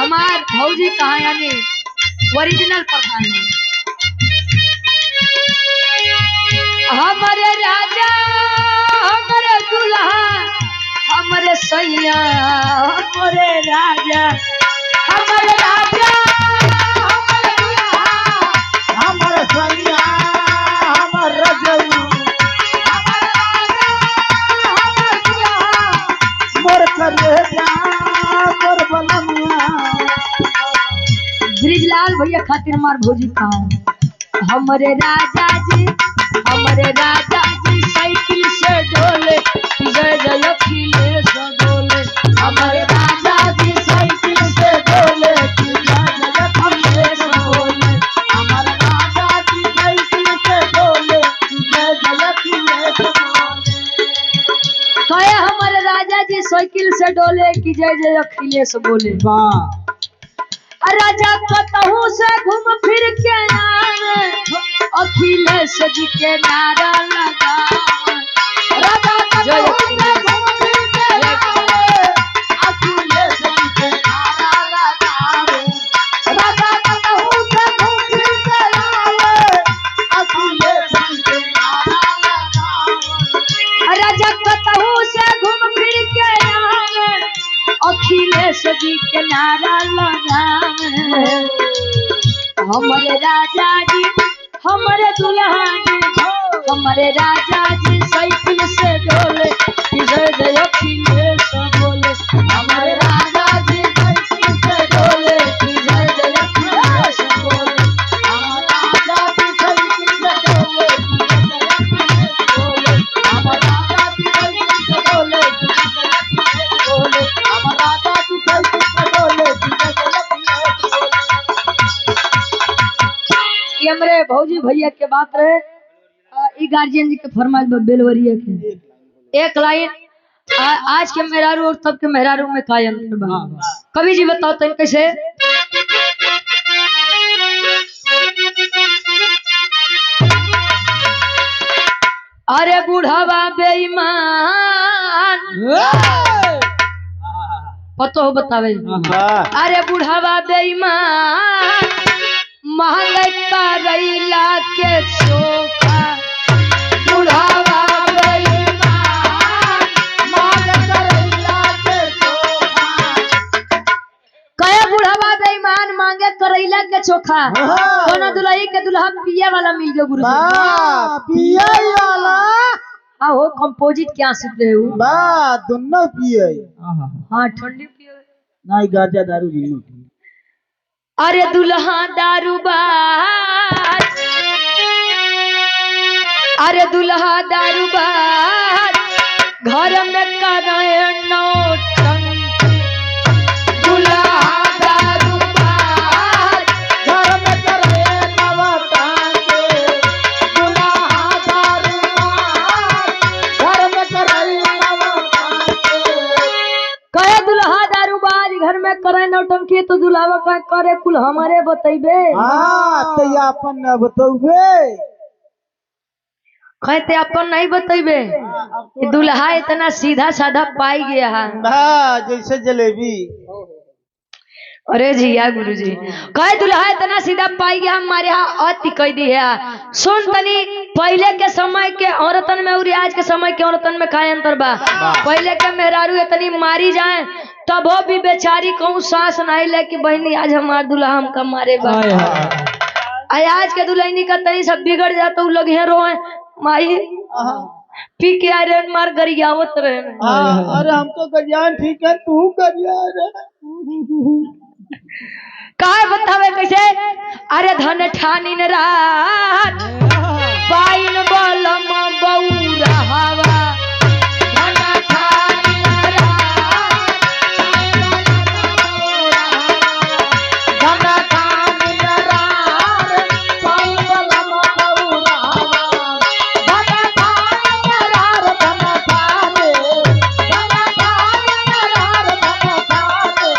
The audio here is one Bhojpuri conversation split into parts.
हमार भौजी कहाँ यानी ओरिजिनल प्रधान है। हमारे राजा हमारे दुल्हा हमारे सैया हमारे राजा हमारे राजा हमारे दुल्हा हमारे सैया हमारे रजऊ हमारे राजा हमारे दुल्हा मोर कलेजा मोर बनमुआ। ब्रिजलाल भैया खातिर मार भौजी कहाँ है। हमारे राजा जी साइकिल से डोले जय जय अखिलेश डोले। हमारे राजा जी साइकिल से डोले जय जय अखिलेश डोले। हमारे राजा की साइकिल से डोले जय जय अखिलेश डोले। कहे हमारे राजा जी साइकिल से डोले कि जय जय अखिलेश बोले। वाह राजा कतहू से घूम फिर के आवे अखिलेश जी के नारा लगा। राजा कतहू से घूम फिर के आवे अखिलेश जी के नारा लगावे। राजा कतहू से घूम फिर के आवे अखिलेश जी के नारा लगावे। राजा कतहू से घूम फिर के आवे अखिलेश जी के नारा लगावे। हमारे राजा जी हमारे दुल्हा जी हमारे राजा जी साइकिल से डोले जय जय अखिलेश बोले। हमारे राजा जी साइकिल से डोले जय जय अखिलेश बोले। हमारे राजा की साइकिल से डोले हमारे राजा की साइकिल से डोले हमारे राजा की साइकिल से डोले। ये हमरे भौजी भैया के बात रहे। ई गार्जियन जी के फरमाइश बेलवरिया के एक लाइन आज के मेहरारू और तब के मेहरारू में का अंतर बा। कवि जी बताओ तो कैसे। अरे बूढ़ावा बेईमान पतो हो बतावे। अरे बूढ़ावा बेईमान महंग करैला के चोखा। बुढ़ावा बेईमान महंग करैला के चोखा। कहे बुढ़ावा बेईमान मांगे करैला के चोखा। कोनो दुल्ही के दुल्हा पिए वाला मिल गयो गुरु वाह पिए वाला। हाँ हो कंपोजिट क्या सीख रहे हो। वाह दोनों पिए। हाँ ठंडी पिए नहीं गांजा दारू दोनों पिए। अरे दुल्हा दारूबाज अरे दुल्हा दारूबाज घर में करे नौटंकी। दुल्हा दारूबाज घर में करे नौटंकी। दुल्हा दारूबाज घर में करे नौटंकी। कहे दुल्हा दारूबाज घर में करे नौटंकी तो दुल्हा का करे कुल हमारे बतैबे। हाँ तो ये अपन न बतौबे। कहते अपन नहीं बतैबे। दुल्हा इतना सीधा साधा पाई गया है। हाँ जैसे जलेबी। अरे जी या गुरु जी कहे दुल्हा इतना सीधा पाई गया हमारे यहाँ अति कह दी है। सुन तनी पहले के समय के औरतन में और आज के समय के औरतन में का अंतर बा। पहले के मेहरारू इतनी मारी जाए तब वो भी बेचारी कहूँ सांस नहीं ले कि बहनी आज हमार दुल्हा हमका मारे बा। आज के दुल्हनी का तनी सब बिगड़ जाता लोग यहाँ रोए माई पी के आयरन मार गरियावत रहे। अरे हमको गरियान ठीक है तू गरियान काय बतावे कैसे। अरे धन ठानी रात पाइन बलम बौरा हवा। धन ठानी धन ठानी रात पाइन बलम बौरा हवा। धन ठानी रात धन ठानी धन ठानी रात धन ठानी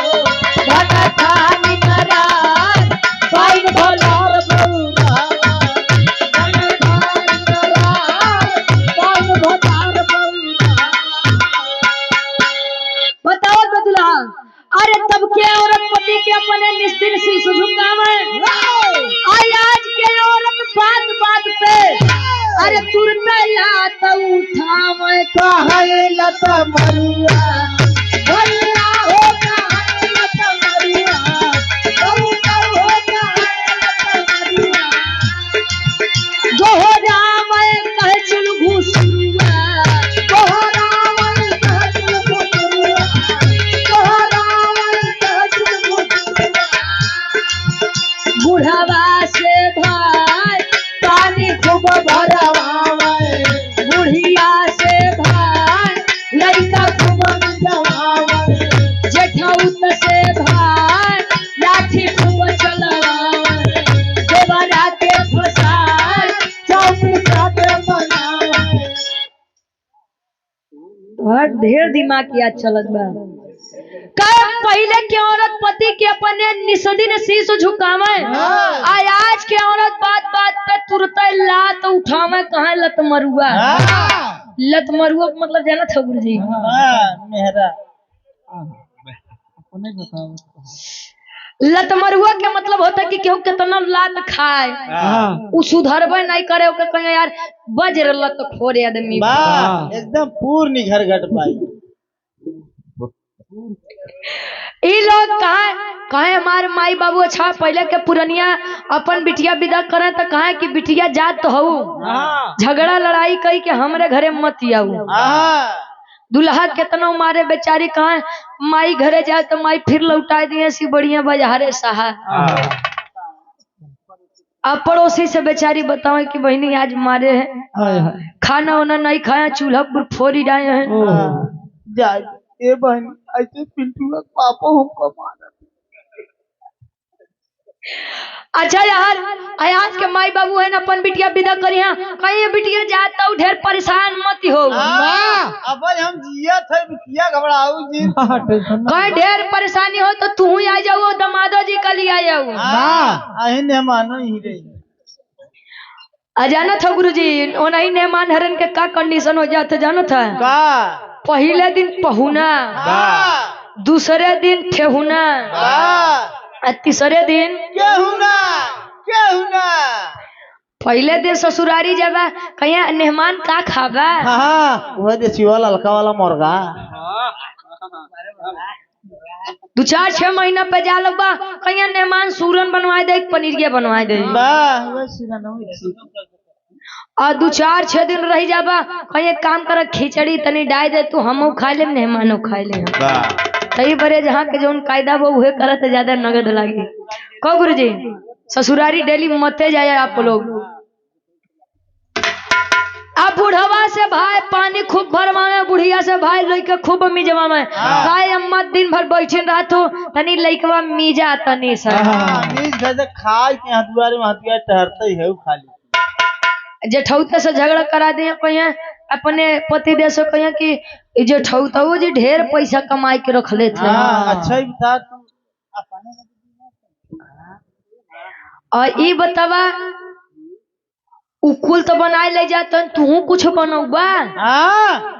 धन ठानी रात पाइन बलम बौरा हवा। धन ठानी रात पाइन बलम अरे तब के औरत पति के अपने निस्दिन शीश झुकावे, आज के औरत बात बात पे अरे तुरंत लात उठावे। कहे लत मरुआ भैया हो कहे लत मरुआ कबूतर हो कहे लत मरुआ दोहरा मैं कहे चल घुसुआ, तोहरा मन कहत मुतरुआ तोहरा मन कहत मुतरुआ बुढ़ावा से भाई पानी खूब भरवावे बुढ़िया से भाई लड़का खूब जवावे जेठौत से भाई लाठी खूब चलवावे, देवरा के फसाए चौमुखा के बनावे। हर ढेर दिमाग की आज चलत बा। कब पहले के औरत पति के अपने निस्दिन शीश झुकावे, आज के औरत बात बात पे तुरंत लात उठावे। कहाँ लत मरुआ, लत मरुआ का मतलब जाना था गुरुजी? मेहरा लत मरुआ के मतलब होता है कि केहू कितना लात खाए उ सुधरबे नहीं करे, ओके कहे यार बज्र लत खोरे आदमी। एकदम पूर्ण घर घट पाई। ई लोग कहे हमारे माई बाबू अच्छा पहले के पुरनिया अपन बिटिया विदा करे तो कहे कि बिटिया जात तो हऊ, झगड़ा लड़ाई कही के हमरे घरे मत आऊ। दुल्हा कितना मारे बेचारी कहे माई घरे जाए तो माई फिर लौटा दिए सी बढ़िया बाजारे सहा। अब पड़ोसी से बेचारी बताओ कि बहनी आज मारे हैं, खाना वाना नहीं खाया, चूल्हा पर फोड़ी डाले हैं। ए बहन ऐसे पिंटू का पापा हमको मारा। अच्छा यार आज के माई बाबू है ना अपन बिटिया विदा करी कहीं बिटिया जाता हूँ, ढेर परेशान मत हो। अब हम जिया थे बिटिया घबराऊ जी कहीं ढेर परेशानी हो तो तू ही आ जाओ, दमादो जी कल आ जाओ। अहिन मानो ही रही अजाना था गुरुजी नहीं मेहमान हरन के का कंडीशन हो जाता जाना था का? पहले दिन पहुना, दूसरे दिन ठेहुना, तीसरे दिन केहुना। पहले दिन ससुरारी जाबा कहीं मेहमान का खाबा, वह देसी वाला हल्का वाला मुर्गा 2-4-6 महीना पे जा लगबा कहीं मेहमान सूरन बनवाए दे, पनीरिया बनवाए दे, और 2-4-6 दिन रह जाबा कहीं एक काम कर खिचड़ी तनी डाल दे, तू हमो खा ले मेहमानो खा ले। सही बरे जहाँ के जो कायदा वो उहे करत ज्यादा नगद लागी। को गुरुजी ससुरारी डेली मते जाए आप लोग। अब बुढ़वा से भाई पानी खूब भरवावे, बुढ़िया से भाई लइका खूब मिजवावे। भाई अम्मा दिन भर बैठे रहतो तनी लइकवा मिजा तनी सा मीज भेजे खाए के हदुआरे में हथिया टहरते ही है खाली। जेठौते से झगड़ा करा दे कहीं अपने पति देव से कहीं कि जेठौता जी ढेर पैसा कमाई के रख ले थे। अच्छा ही बता तू। और ई बतावा उकुल तो बनाए ले जाता तू कुछ बनौबा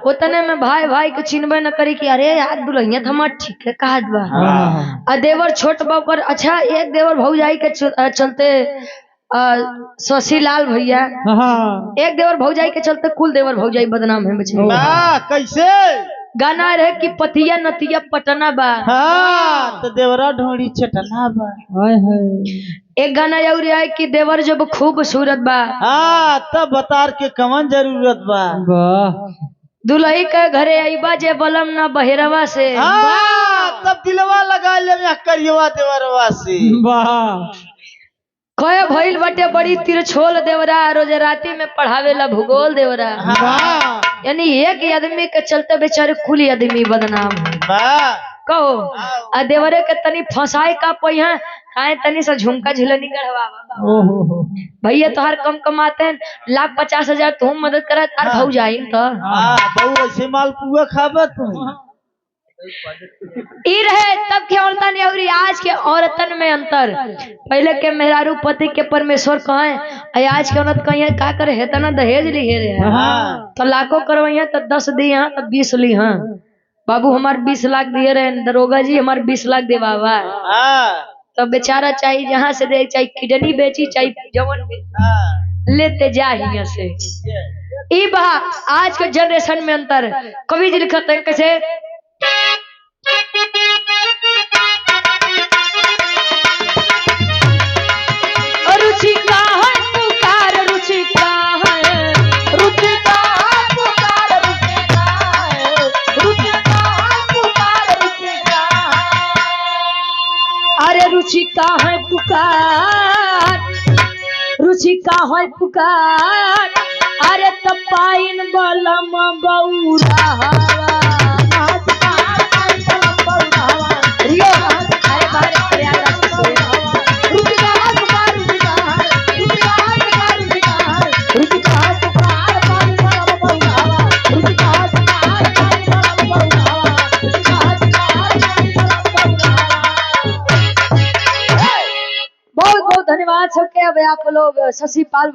उतने में भाई भाई के चिन्हबे न करी कि अरे यार दुल्हनिया तो हमार ठीक है कहा बा। देवर छोट बापर अच्छा एक देवर भौजाई के चलते शशि लाल भैया एक देवर भौजाई के चलते कुल देवर भौजाई बदनाम है बच्चे। कैसे गाना रहे कि पतिया नतिया पटना बा, तो देवरा ढोड़ी चटना बा। एक गाना और है कि देवर जब खूबसूरत बा, तब बतार के कमन जरूरत बा। दुल्ही के घरे आईबा जे बलम ना बहेरवा से, तब दिलवा लगा ले करियवा देवरवा से। कहे भइल बटे बड़ी तिरछोल देवरा, रोज राती में पढ़ावेला भूगोल देवरा। यानी एक आदमी के चलते बेचारे कुल आदमी बदनाम कहो। आ देवरे के तनी फंसाए का पहिया खाए तनी से झुमका झुलनी गढ़वा भैया तोहार कम कमाते हैं 1,50,000 तुम मदद करे तार भौ जाई तो बहु ऐसे माल पुआ खाबा तू। ई रहे तब के औरतन और आज के औरतन में अंतर। पहले के मेहरारू पति के परमेश्वर कहे, आज के औरत कहे का करे है तना दहेज ली है रे तो लाखों करवैया तो 10 दी तो 20 ली। बाबू हमार 20 लाख दिए रहे दरोगा जी, हमार 20 लाख दे बाबा। तब बेचारा चाहिए जहाँ से दे, चाहे किडनी बेची चाहे जवन लेते जा हियां से। ई बा आज के जनरेशन में अंतर। कवि जी लिखत है कैसे, रुचि का है पुकार, रुचि का है, रुचि का है पुकार, रुचि का है, रुचि का है पुकार, रुचि का है। अरे रुचि का है पुकार, रुचि का है पुकार, अरे तपाइन बलम बौरा हवा। रियो अरे बाहर प्रयागराज से रुचि का है पुकार, रुचि का है, रुचि का है पुकार, रुचि का है, रुचि का है पुकार, पानी बलम बौरा हवा, रुचि का है पुकार, पानी बलम बौरा हवा, रुचि का है पुकार, पानी बलम बौरा हवा। बहुत बहुत धन्यवाद सबके। अब आप लोग शशि पाल